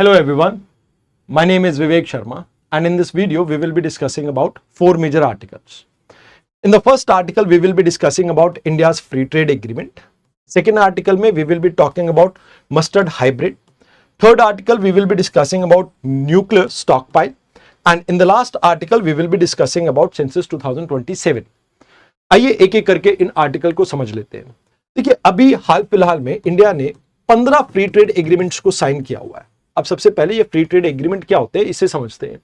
Hello everyone, my name is Vivek Sharma and in this video we will be discussing about four major articles. In the first article we will be discussing about India's free trade agreement. Second article mein we will be talking about mustard hybrid. Third article we will be discussing about nuclear stockpile and in the last article we will be discussing about census 2027. आइए एक एक करके in article को समझ लेते हैं। देखिए अभी हाल फिलहाल में इंडिया ने 15 फ्री ट्रेड एग्रीमेंट्स को साइन किया हुआ है। अब सबसे पहले ये फ्री ट्रेड एग्रीमेंट क्या होते हैं इसे समझते हैं।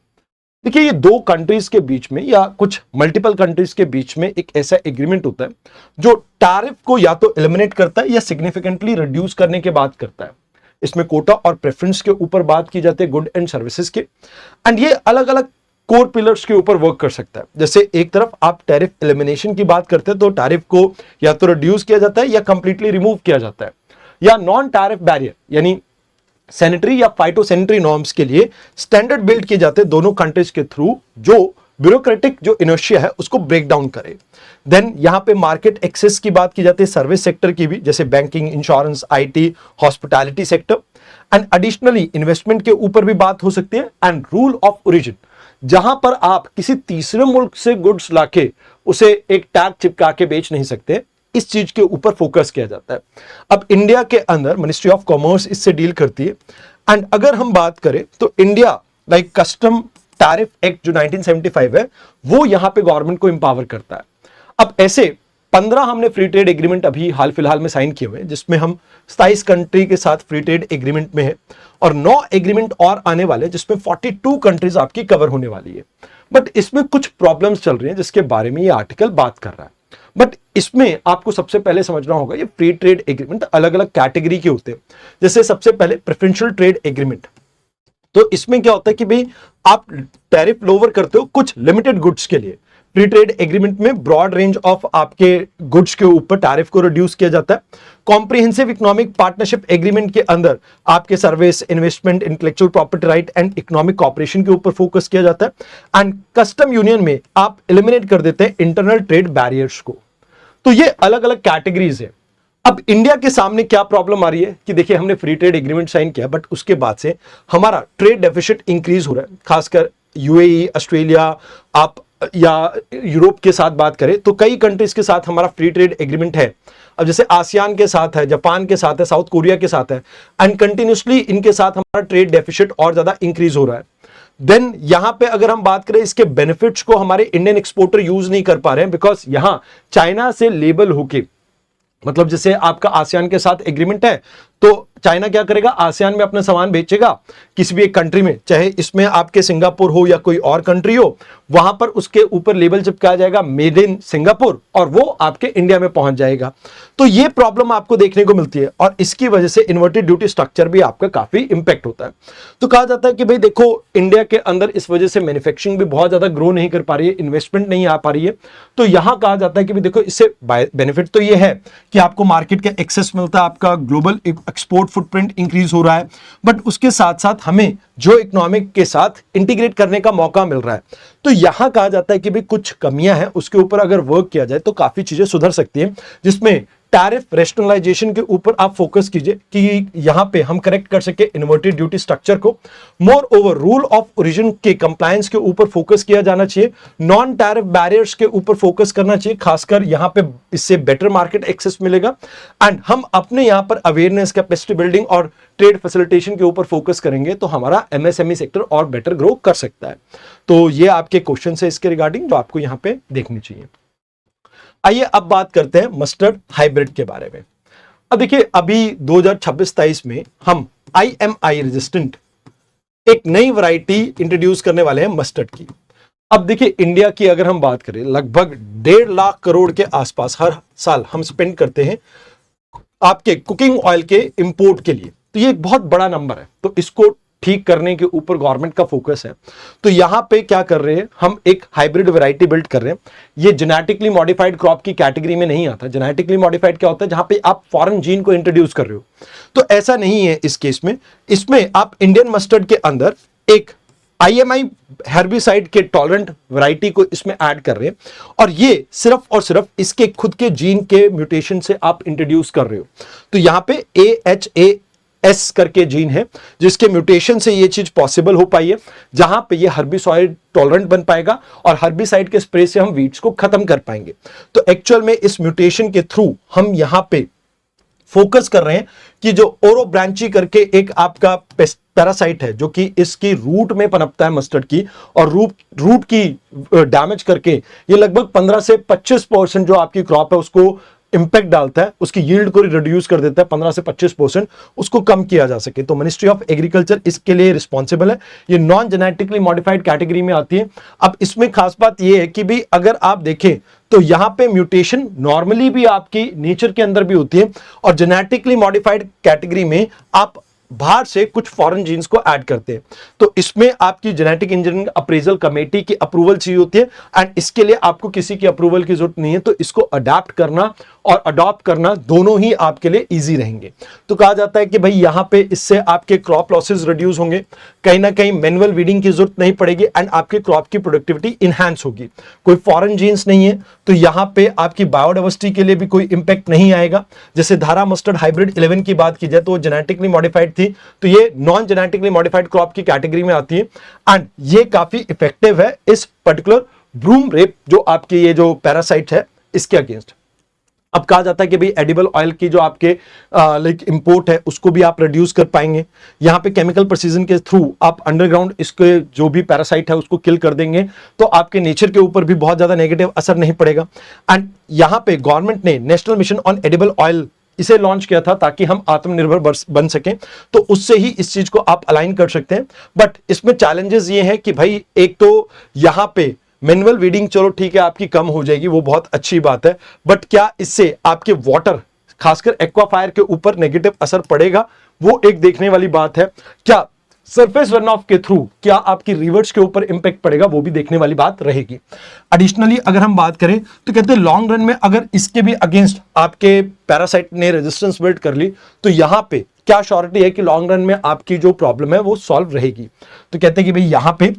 देखिए ये दो कंट्रीज के बीच में या कुछ मल्टीपल कंट्रीज के बीच में एक ऐसा एग्रीमेंट होता है जो टैरिफ को या तो एलिमिनेट करता है या सिग्निफिकेंटली रिड्यूस करने की बात करता है। इसमें कोटा और प्रेफरेंस के ऊपर बात की जाती है, गुड एंड सर्विसेज के, एंड ये अलग अलग कोर पिलर्स के ऊपर वर्क कर सकता है। जैसे एक तरफ आप टैरिफ एलिमिनेशन की बात करते हैं तो टैरिफ को या तो रिड्यूस किया जाता है या कंप्लीटली रिमूव किया जाता है, या नॉन टैरिफ बैरियर यानी सैनिटरी या फाइटोसैनिटरी नॉर्म्स के लिए स्टैंडर्ड बिल्ड किए जाते हैं दोनों कंट्रीज के थ्रू, जो ब्यूरोक्रेटिक जो इनर्शिया है उसको ब्रेक डाउन करे। देन यहां पे मार्केट एक्सेस की बात की जाती है, सर्विस सेक्टर की भी, जैसे banking, insurance, IT, hospitality sector, and additionally investment के ऊपर भी बात हो सकती है। एंड रूल ऑफ ओरिजिन, जहां पर आप किसी तीसरे मुल्क से गुड्स लाके उसे एक टैग चिपका के बेच नहीं सकते, इस चीज के ऊपर फोकस किया जाता है। अब इंडिया के अंदर मिनिस्ट्री ऑफ कॉमर्स इससे डील करती है। एंड अगर हम बात करें तो India like custom tariff act जो 1975 है वो यहां पे गवर्नमेंट को इंपावर करता है। अब ऐसे 15 हमने फ्री ट्रेड एग्रीमेंट अभी हाल फिलहाल में साइन किए हुए हैं, जिसमें हम 27 कंट्री के साथ फ्री ट्रेड एग्रीमेंट में है और 9 एग्रीमेंट और आने वाले जिसमें 42 कंट्रीज आपकी कवर होने वाली है। बट इसमें कुछ प्रॉब्लम्स चल रही हैं जिसके बारे में ये आर्टिकल बात कर रहा है। बट इसमें आपको सबसे पहले समझना होगा ये फ्री ट्रेड एग्रीमेंट अलग अलग कैटेगरी के होते हैं। जैसे सबसे पहले प्रेफरेंशियल ट्रेड एग्रीमेंट, तो इसमें क्या होता है कि भाई आप टैरिफ लोअर करते हो कुछ लिमिटेड गुड्स के लिए। फ्री ट्रेड एग्रीमेंट में ब्रॉड रेंज ऑफ आपके गुड्स के ऊपर टैरिफ को रिड्यूस किया जाता है। कॉम्प्रिहेंसिव इकोनॉमिक पार्टनरशिप एग्रीमेंट के अंदर आपके service, investment, intellectual property right and economic cooperation के ऊपर फोकस किया जाता है। एंड कस्टम यूनियन में आप एलिमिनेट कर देते हैं इंटरनल ट्रेड बैरियर्स को। तो ये अलग अलग कैटेगरीज है। अब इंडिया के सामने क्या प्रॉब्लम आ रही है कि देखिए हमने फ्री ट्रेड एग्रीमेंट साइन किया बट उसके बाद से हमारा ट्रेड डेफिसिट इंक्रीज हो रहा है। खासकर यूएई, ऑस्ट्रेलिया, आप या यूरोप के साथ बात करें तो कई कंट्रीज के साथ हमारा फ्री ट्रेड एग्रीमेंट है। अब जैसे आसियान के साथ है, जापान के साथ है, साउथ कोरिया के साथ है, एंड कंटिन्यूसली इनके साथ हमारा ट्रेड डेफिसिट और ज्यादा इंक्रीज हो रहा है। देन यहां पे अगर हम बात करें इसके बेनिफिट्स को हमारे इंडियन एक्सपोर्टर यूज नहीं कर पा रहे हैं, बिकॉज यहां चाइना से लेबल होके, मतलब जैसे आपका आसियान के साथ एग्रीमेंट है तो चाइना क्या करेगा, आसियान में अपना सामान बेचेगा किसी भी एक कंट्री में, चाहे इसमें आपके सिंगापुर हो या कोई और कंट्री हो, वहां पर उसके ऊपर लेबल चिपकाया जाएगा मेड इन सिंगापुर और वो आपके इंडिया में पहुंच जाएगा। तो ये प्रॉब्लम आपको देखने को मिलती है और इसकी वजह से इन्वर्टेड ड्यूटी स्ट्रक्चर भी आपका काफी इंपैक्ट होता है। तो कहा जाता है कि भाई देखो इंडिया के अंदर इस वजह से मैन्युफैक्चरिंग भी बहुत ज्यादा ग्रो नहीं कर पा रही है, इन्वेस्टमेंट नहीं आ पा रही है। तो यहां कहा जाता है कि भाई देखो इससे बेनिफिट तो ये है कि आपको मार्केट का एक्सेस मिलता है, आपका ग्लोबल एक्सपोर्ट फुटप्रिंट इंक्रीज हो रहा है, बट उसके साथ साथ हमें जो इकोनॉमिक के साथ इंटीग्रेट करने का मौका मिल रहा है। तो यहां कहा जाता है कि भी कुछ कमियां हैं, उसके ऊपर अगर वर्क किया जाए तो काफी चीजें सुधर सकती हैं, जिसमें टैरिफ रेशनलाइजेशन के ऊपर आप फोकस कीजिए कि यहां पे हम करेक्ट कर सके इन्वर्टेड ड्यूटी स्ट्रक्चर को। More over rule of origin के कंप्लायंस के ऊपर फोकस किया जाना चाहिए, नॉन टैरिफ बैरियर्स के ऊपर फोकस करना चाहिए, खासकर यहां पे इससे बेटर मार्केट एक्सेस मिलेगा। एंड हम अपने यहां पर अवेयरनेस, कैपेसिटी बिल्डिंग और ट्रेड फैसिलिटेशन के ऊपर फोकस करेंगे तो हमारा एमएसएमई सेक्टर और बेटर ग्रो कर सकता है। तो ये आपके क्वेश्चन है इसके रिगार्डिंग जो आपको यहां पे देखनी चाहिए। आइए अब बात करते हैं मस्टर्ड हाइब्रिड के बारे में। अब देखिए अभी 2026-23 में हम IMI रेजिस्टेंट एक नई वैरायटी इंट्रोड्यूस करने वाले हैं मस्टर्ड की। अब देखिए इंडिया की अगर हम बात करें लगभग 1.5 लाख करोड़ के आसपास हर साल हम स्पेंड करते हैं आपके कुकिंग ऑयल के इंपोर्ट के लिए, तो ये एक बहुत बड़ा नंबर है। तो इसको ठीक करने के ऊपर गवर्नमेंट का फोकस है। तो यहां पे क्या कर रहे हैं, हम एक हाइब्रिड वैरायटी बिल्ड कर रहे हैं। ये जेनेटिकली मॉडिफाइड क्रॉप की कैटेगरी में नहीं आता। जेनेटिकली मॉडिफाइड क्या होता है, जहां पे आप फॉरेन जीन को इंट्रोड्यूस कर रहे हो। तो ऐसा नहीं है इस केस में। इसमें आप इंडियन मस्टर्ड के अंदर एक IMI हेर्बिसाइड के टॉलरेंट वैरायटी को इसमें ऐड कर रहे हैं और ये सिर्फ और सिर्फ इसके खुद के जीन के म्यूटेशन से आप इंट्रोड्यूस कर रहे हो। तो यहां पे AHA एस करके जीन है, जिसके म्यूटेशन से ये चीज पॉसिबल हो पाई है, जहां पे ये हर्बिसाइड टॉलरेंट बन पाएगा और हर्बिसाइड के स्प्रे से हम वीड्स को खत्म कर पाएंगे। तो एक्चुअल में इस म्यूटेशन के थ्रू हम यहां पे फोकस कर रहे हैं कि जो ओरोब्रांची करके एक आपका पैरासाइट है जो कि इसकी रूट में पनपता है मस्टर्ड की, और रूट की डैमेज करके ये लगभग 15 से 25% जो आपकी क्रॉप है उसको इंपैक्ट डालता है, उसकी यील्ड को रिड्यूस कर देता है 15 से 25%, उसको कम किया जा सके। तो मिनिस्ट्री ऑफ एग्रीकल्चर इसके लिए रिस्पॉन्सिबल है। ये नॉन जेनेटिकली मॉडिफाइड कैटेगरी में आती है। अब इसमें खास बात ये है कि भी अगर आप देखें तो यहां पे म्यूटेशन नॉर्मली भी आपकी नेचर के अंदर भी होती है, और जेनेटिकली मॉडिफाइड कैटेगरी में आप बाहर से कुछ फॉरेन जीन्स को ऐड करते हैं। तो इसमें आपकी जेनेटिक इंजीनियरिंग अप्रेजल कमेटी की अप्रूवल चाहिए होती है, एंड इसके लिए आपको किसी की अप्रूवल की जरूरत नहीं है। तो इसको अडैप्ट करना और अडॉप्ट करना दोनों ही आपके लिए इजी रहेंगे। तो कहा जाता है कि भाई यहां पे इससे आपके क्रॉप लॉसेस रिड्यूस होंगे, कहीं ना कहीं मैनुअल वीडिंग की जरूरत नहीं पड़ेगी, एंड आपके क्रॉप की प्रोडक्टिविटी इंहांस होगी। कोई फॉरेन जीन्स नहीं है तो यहां पे आपकी बायोडाइवर्सिटी के लिए भी कोई इंपैक्ट नहीं आएगा। जैसे धारा मस्टर्ड हाइब्रिड 11 की बात की जाए तो वो जेनेटिकली मॉडिफाइड थी, तो ये नॉन जेनेटिकली मॉडिफाइड क्रॉप की कैटेगरी में आती है, एंड ये काफी इफेक्टिव है इस पर्टिकुलर ब्रूम रेप जो आपकी ये जो पैरासाइट है इसके अगेंस्ट। अब कहा जाता है कि भाई एडिबल ऑयल की जो आपके लाइक इंपोर्ट है उसको भी आप रिड्यूस कर पाएंगे। यहाँ पे केमिकल प्रिसीजन के थ्रू आप अंडरग्राउंड इसके जो भी पैरासाइट है उसको किल कर देंगे, तो आपके नेचर के ऊपर भी बहुत ज्यादा नेगेटिव असर नहीं पड़ेगा। एंड यहाँ पे गवर्नमेंट ने national mission on edible oil इसे लॉन्च किया था ताकि हम आत्मनिर्भर बन सकें, तो उससे ही इस चीज को आप अलाइन कर सकते हैं। बट इसमें चैलेंजेस ये हैं कि भाई एक तो यहां पे मैनुअल वीडिंग चलो ठीक है आपकी कम हो जाएगी, वो बहुत अच्छी बात है, बट क्या इससे आपके वाटर खासकर एक्वाफायर के ऊपर नेगेटिव असर पड़ेगा, वो एक देखने वाली बात है। क्या सरफेस रन ऑफ के थ्रू क्या आपकी रिवर्स के ऊपर इंपैक्ट पड़ेगा, वो भी देखने वाली बात रहेगी। एडिशनली अगर हम बात करें तो कहते हैं लॉन्ग रन में अगर इसके भी अगेंस्ट आपके पैरासाइट ने रेजिस्टेंस बिल्ड कर ली तो यहां पे क्या श्योरिटी है कि लॉन्ग रन में आपकी जो प्रॉब्लम है वो सॉल्व रहेगी। तो कहते हैं कि भाई यहां पे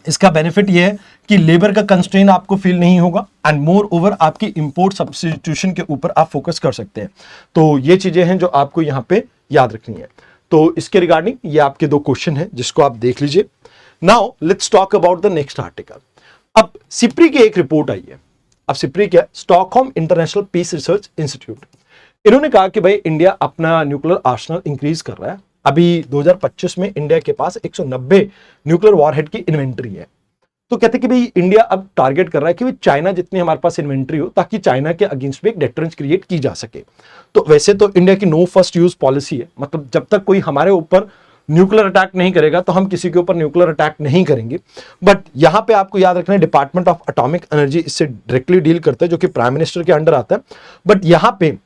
इसका बेनिफिट ये है कि लेबर का कंस्ट्रेन आपको फील नहीं होगा, एंड मोर ओवर आपकी इंपोर्ट सब्स्टिट्यूशन के ऊपर आप फोकस कर सकते हैं। तो ये चीजें हैं जो आपको यहां पे याद रखनी है। तो इसके रिगार्डिंग ये आपके दो क्वेश्चन हैं जिसको आप देख लीजिए। Now let's talk about the next article. अब सिप्री की एक रिपोर्ट आई है। अब सिप्री क्या है? Stockholm International Peace Research Institute. इन्होंने कहा कि भाई इंडिया अपना न्यूक्लियर आर्सेनल इंक्रीज कर रहा है। अभी 2025 में इंडिया के पास 190 न्यूक्लियर वॉरहेड की इन्वेंट्री है। तो कहते हैं कि भाई इंडिया अब टारगेट कर रहा है कि भाई चाइना जितनी हमारे पास इन्वेंट्री हो ताकि चाइना के अगेंस्ट भी एक डेटरेंस क्रिएट की जा सके। तो वैसे तो इंडिया की नो फर्स्ट यूज पॉलिसी है, मतलब जब तक कोई हमारे ऊपर न्यूक्लियर अटैक नहीं करेगा तो हम किसी के ऊपर न्यूक्लियर अटैक नहीं करेंगे। बट यहां पे आपको याद रखना है डिपार्टमेंट ऑफ एटॉमिक एनर्जी इससे डायरेक्टली डील करता है, जो कि प्राइम मिनिस्टर के अंडर आता है। बट यहां पे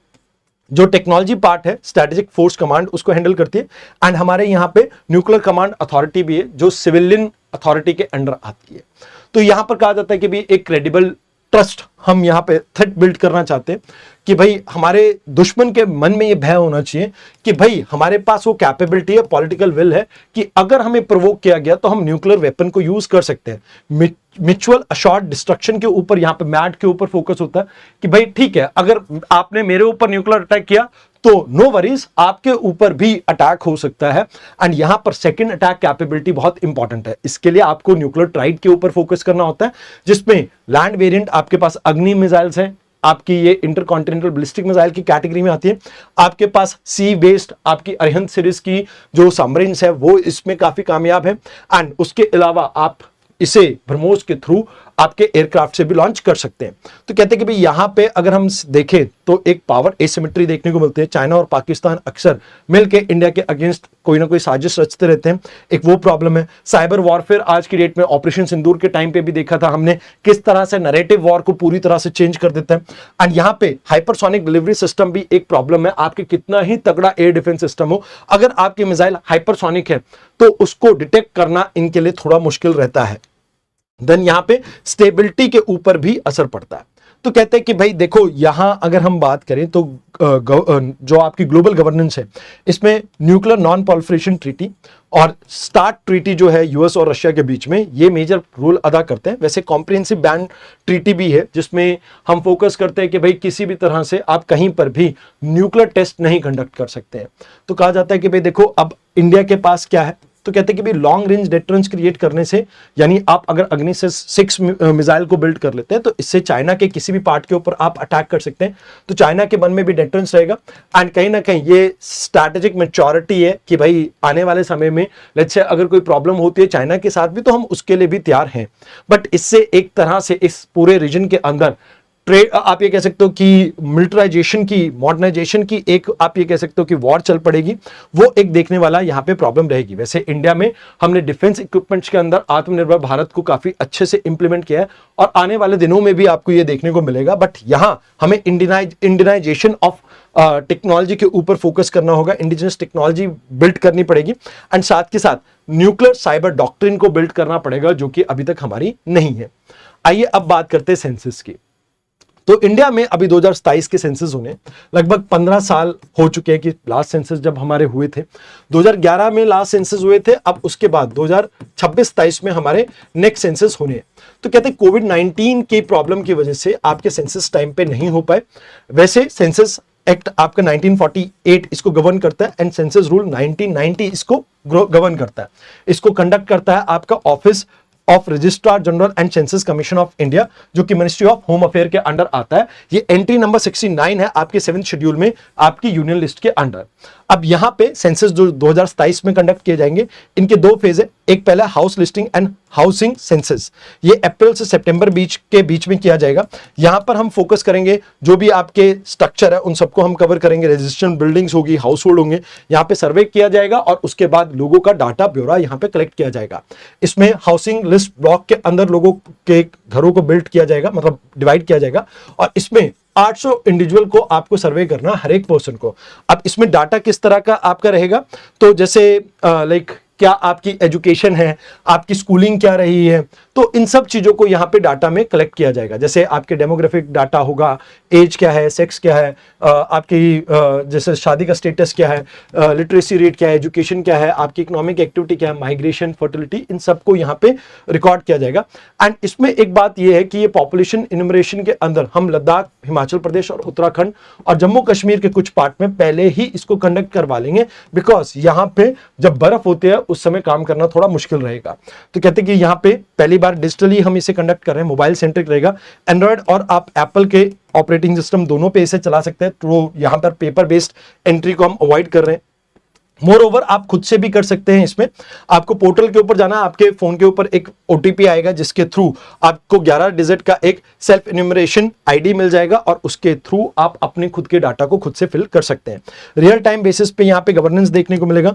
जो टेक्नोलॉजी पार्ट है स्ट्रेटेजिक फोर्स कमांड उसको हैंडल करती है, एंड हमारे यहाँ पे न्यूक्लियर कमांड अथॉरिटी भी है जो सिविलियन अथॉरिटी के अंडर आती है। तो यहां पर कहा जाता है कि भी एक क्रेडिबल ट्रस्ट हम यहां पे थ्रेट बिल्ड करना चाहते हैं कि भाई हमारे दुश्मन के मन में ये भय होना चाहिए कि भाई हमारे पास वो कैपेबिलिटी है, पॉलिटिकल विल है कि अगर हमें प्रोवोक किया गया तो हम न्यूक्लियर वेपन को यूज कर सकते हैं। म्यूचुअल अशोर्ड डिस्ट्रक्शन के ऊपर यहां पे मैट के ऊपर फोकस होता है कि भाई ठीक है अगर आपने मेरे ऊपर न्यूक्लियर अटैक किया तो नो वरीज आपके ऊपर भी अटैक हो सकता है, एंड यहां पर सेकंड अटैक कैपेबिलिटी बहुत इंपॉर्टेंट है। इसके लिए आपको न्यूक्लियर ट्राइड के ऊपर फोकस करना होता है, जिसमें लैंड वेरिएंट आपके पास अग्नि मिसाइल्स हैं, आपकी ये इंटरकॉन्टिनेंटल बैलिस्टिक मिसाइल की कैटेगरी में आती है। आपके पास सी बेस्ड आपकी अरिहंत सीरीज की जो सबमरीन्स है वो इसमें काफी कामयाब है, एंड उसके अलावा आप इसे ब्रह्मोस के थ्रू आपके एयरक्राफ्ट से भी लॉन्च कर सकते हैं। तो कहते हैं कि भाई यहां पे अगर हम देखें तो एक पावर एसिमेट्री देखने को मिलती है। चाइना और पाकिस्तान अक्सर मिलकर इंडिया के अगेंस्ट कोई ना कोई साजिश रचते रहते हैं, एक वो प्रॉब्लम है। साइबर वॉरफेयर आज की डेट में ऑपरेशन सिंदूर के टाइम पे भी देखा था हमने किस तरह से नैरेटिव वॉर को पूरी तरह से चेंज कर देता है। एंड यहाँ पे हाइपरसोनिक डिलीवरी सिस्टम भी एक प्रॉब्लम है। आपके कितना ही तगड़ा एयर डिफेंस सिस्टम हो, अगर आपकी मिसाइल हाइपरसोनिक है तो उसको डिटेक्ट करना इनके लिए थोड़ा मुश्किल रहता है। देन यहां पे स्टेबिलिटी के ऊपर भी असर पड़ता है। तो कहते हैं कि भाई देखो यहां अगर हम बात करें तो जो आपकी ग्लोबल गवर्नेंस है इसमें न्यूक्लियर नॉन प्रोलिफरेशन ट्रीटी और स्टार्ट ट्रीटी जो है यूएस और रशिया के बीच में, ये मेजर रोल अदा करते हैं। वैसे कॉम्प्रिहेंसिव बैन ट्रीटी भी है जिसमें हम फोकस करते हैं कि भाई किसी भी तरह से आप कहीं पर भी न्यूक्लियर टेस्ट नहीं कंडक्ट कर सकते हैं। तो कहा जाता है कि भाई देखो अब इंडिया के पास क्या है, तो कहते हैं कि भाई लॉन्ग रेंज डिटरेंस क्रिएट करने से, यानी आप अगर अग्नि से 6 मिसाइल को बिल्ड कर लेते हैं तो इससे चाइना के किसी भी पार्ट के ऊपर आप अटैक कर सकते हैं, तो चाइना के मन में भी डिटरेंस रहेगा। एंड कहीं ना कहीं ये स्ट्रैटेजिक मैच्योरिटी है कि भाई आने वाले समय में लेट्स से अगर कोई प्रॉब्लम होती है चाइना के साथ भी तो हम उसके लिए भी तैयार हैं। बट इससे एक तरह से इस पूरे रीजन के अंदर ट्रेड, आप ये कह सकते हो कि मिलिटराइजेशन की, मॉडर्नाइजेशन की एक आप ये कह सकते हो कि वॉर चल पड़ेगी, वो एक देखने वाला यहाँ पे प्रॉब्लम रहेगी। वैसे इंडिया में हमने डिफेंस इक्विपमेंट्स के अंदर आत्मनिर्भर भारत को काफी अच्छे से इंप्लीमेंट किया है और आने वाले दिनों में भी आपको ये देखने को मिलेगा। बट यहाँ हमें इंडियनाइजेशन ऑफ टेक्नोलॉजी के ऊपर फोकस करना होगा, इंडिजिनस टेक्नोलॉजी बिल्ड करनी पड़ेगी एंड साथ के साथ न्यूक्लियर साइबर डॉक्ट्रिन को बिल्ड करना पड़ेगा जो कि अभी तक हमारी नहीं है। आइए अब बात करते हैं सेंसस की। तो इंडिया में अभी 2027 के सेंसस होने लगभग 15 साल हो चुके हैं कि लास्ट सेंसस जब हमारे हुए थे 2011 में लास्ट सेंसस हुए थे। अब उसके बाद 2026-27 में हमारे नेक्स्ट सेंसस होने हैं। तो कहते हैं कोविड-19 की प्रॉब्लम की वजह से आपके सेंसस टाइम पे नहीं हो पाए। वैसे सेंसस एक्ट आपका 1948 इसको गवर्न करता है एंड सेंसस रूल 1990 इसको गवर्न करता है। इसको कंडक्ट करता है आपका office of registrar general and census commission of India, जो कि मिनिस्ट्री ऑफ होम अफेयर के अंडर आता है। ये एंट्री नंबर 69 है आपके 7th शेड्यूल में आपकी यूनियन लिस्ट के अंडर। अब यहां पे सेंसस जो 2027 में कंडक्ट किए जाएंगे, इनके 2 फेज है। एक पहला house listing and housing census, ये अप्रैल से सितंबर के बीच में किया जाएगा। यहां पर हम फोकस करेंगे जो भी आपके स्ट्रक्चर है उन सबको हम कवर करेंगे। रेजिस्टेंट बिल्डिंग्स होगी, हाउस होल्ड होंगे, यहां पे सर्वे किया जाएगा और उसके बाद लोगों का डाटा ब्यौरा यहां पे कलेक्ट किया जाएगा। इसमें हाउसिंग लिस्ट ब्लॉक के अंदर लोगों के घरों को बिल्ड किया जाएगा, मतलब डिवाइड किया जाएगा और इसमें 800 इंडिविजुअल को आपको सर्वे करना, हर एक पर्सन को। अब इसमें डाटा किस तरह का आपका रहेगा, तो जैसे लाइक क्या आपकी एजुकेशन है, आपकी स्कूलिंग क्या रही है, तो इन सब चीजों को यहाँ पे डाटा में कलेक्ट किया जाएगा। जैसे आपके डेमोग्राफिक डाटा होगा, एज क्या है, सेक्स क्या है, आपकी जैसे शादी का स्टेटस क्या है, लिटरेसी रेट क्या है, एजुकेशन क्या है, आपकी इकोनॉमिक एक्टिविटी क्या है, माइग्रेशन, फर्टिलिटी, इन सबको यहाँ पे रिकॉर्ड किया जाएगा। एंड इसमें एक बात यह है कि ये पॉपुलेशन इन्यूमरेशन के अंदर हम लद्दाख, हिमाचल प्रदेश और उत्तराखंड और जम्मू कश्मीर के कुछ पार्ट में पहले ही इसको कंडक्ट करवा लेंगे, बिकॉज यहाँ पे जब बर्फ होती है उस समय काम करना थोड़ा मुश्किल रहेगा। तो कहते हैं कि यहाँ पे पहली बार डिजिटली हम इसे कंडक्ट कर रहे हैं, मोबाइल सेंट्रिक रहेगा। एंड्रॉयड और आप एप्पल के ऑपरेटिंग सिस्टम दोनों पे इसे चला सकते हैं, तो यहाँ पर पेपर बेस्ड एंट्री को हम अवॉइड कर रहे हैं। मोर ओवर आप खुद से भी कर सकते हैं। इसमें आपको पोर्टल के ऊपर जाना, आपके फोन के ऊपर एक ओटीपी आएगा जिसके थ्रू आपको 11 डिजिट का एक सेल्फ इन्यूमरेशन आईडी मिल जाएगा और उसके थ्रू आप अपने खुद के डाटा को खुद से फिल कर सकते हैं। रियल टाइम बेसिस पे यहाँ पे गवर्नेंस देखने को मिलेगा,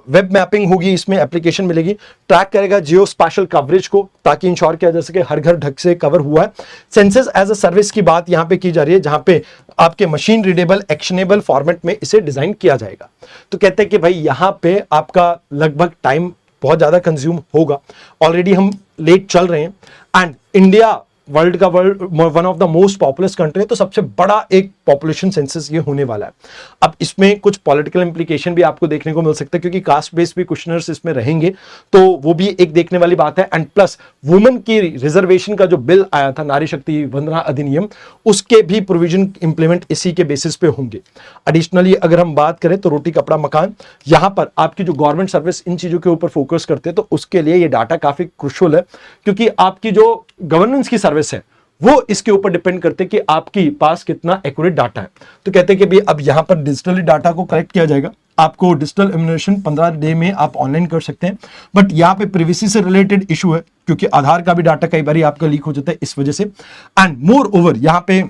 वेब मैपिंग होगी, इसमें एप्लीकेशन मिलेगी, ट्रैक करेगा जियो स्पैशल कवरेज को ताकि इंश्योर किया जा सके हर घर ढंग से कवर हुआ है। सेंसस एज अ सर्विस की बात यहाँ पे की जा रही है, जहां पे आपके मशीन रीडेबल एक्शनेबल फॉर्मेट में इसे डिजाइन किया जाएगा। तो कहते हैं कि भाई यहां पे आपका लगभग टाइम बहुत ज्यादा कंज्यूम होगा, ऑलरेडी हम लेट चल रहे हैं and India world one of the most populous country है, तो सबसे बड़ा एक पॉपुलेशन सेंसस ये होने वाला है। अब इसमें कुछ पॉलिटिकल इंप्लीकेशन भी आपको देखने को मिल सकता है क्योंकि कास्ट बेस्ड भी क्वेश्चनर्स इसमें रहेंगे, तो वो भी एक देखने वाली बात है। एंड प्लस वुमेन की रिजर्वेशन का जो बिल आया था, नारी शक्ति वंदना अधिनियम, उसके भी प्रोविजन इंप्लीमेंट इसी के बेसिस पे होंगे। एडिशनली अगर हम बात करें तो रोटी कपड़ा मकान, यहां पर आपकी जो गवर्नमेंट सर्विस इन चीजों के ऊपर फोकस करते हैं, तो उसके लिए ये डाटा काफी क्रूशियल है क्योंकि आपकी जो गवर्नेंस की सर्विस है वो इसके ऊपर डिपेंड करते हैं कि आपके पास कितना एक्यूरेट डाटा है। तो कहते हैं कि भाई अब यहां पर डिजिटली डाटा को कलेक्ट किया जाएगा, आपको डिजिटल इम्यूनेशन 15 डे में आप ऑनलाइन कर सकते हैं। बट यहाँ पे प्रिवेसी से रिलेटेड इशू है क्योंकि आधार का भी डाटा कई बार आपका लीक हो जाता है इस वजह से। एंड मोर ओवर यहाँ पे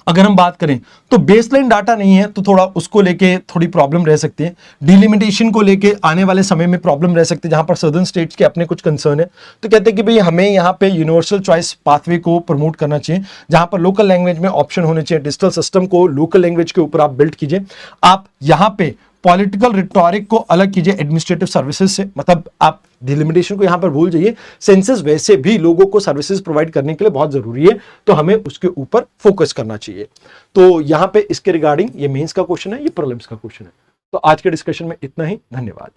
अगर हम बात करें तो बेसलाइन डाटा नहीं है, तो थोड़ा उसको लेके थोड़ी प्रॉब्लम रह सकती है। डिलिमिटेशन को लेके आने वाले समय में प्रॉब्लम रह सकती है, जहां पर सदर्न स्टेट्स के अपने कुछ कंसर्न है। तो कहते हैं कि भाई हमें यहाँ पे यूनिवर्सल चॉइस पाथवे को प्रमोट करना चाहिए, जहां पर लोकल लैंग्वेज में ऑप्शन होने चाहिए। डिजिटल सिस्टम को लोकल लैंग्वेज के ऊपर आप बिल्ड कीजिए। आप यहाँ पे पॉलिटिकल रिटोरिक को अलग कीजिए एडमिनिस्ट्रेटिव सर्विसेज से, मतलब आप डिलिमिटेशन को यहां पर भूल जाइए। सेंसस वैसे भी लोगों को सर्विसेज प्रोवाइड करने के लिए बहुत जरूरी है, तो हमें उसके ऊपर फोकस करना चाहिए। तो यहां पे इसके रिगार्डिंग ये मेंस का क्वेश्चन है, ये प्रीलिम्स का क्वेश्चन है। तो आज के डिस्कशन में इतना ही, धन्यवाद।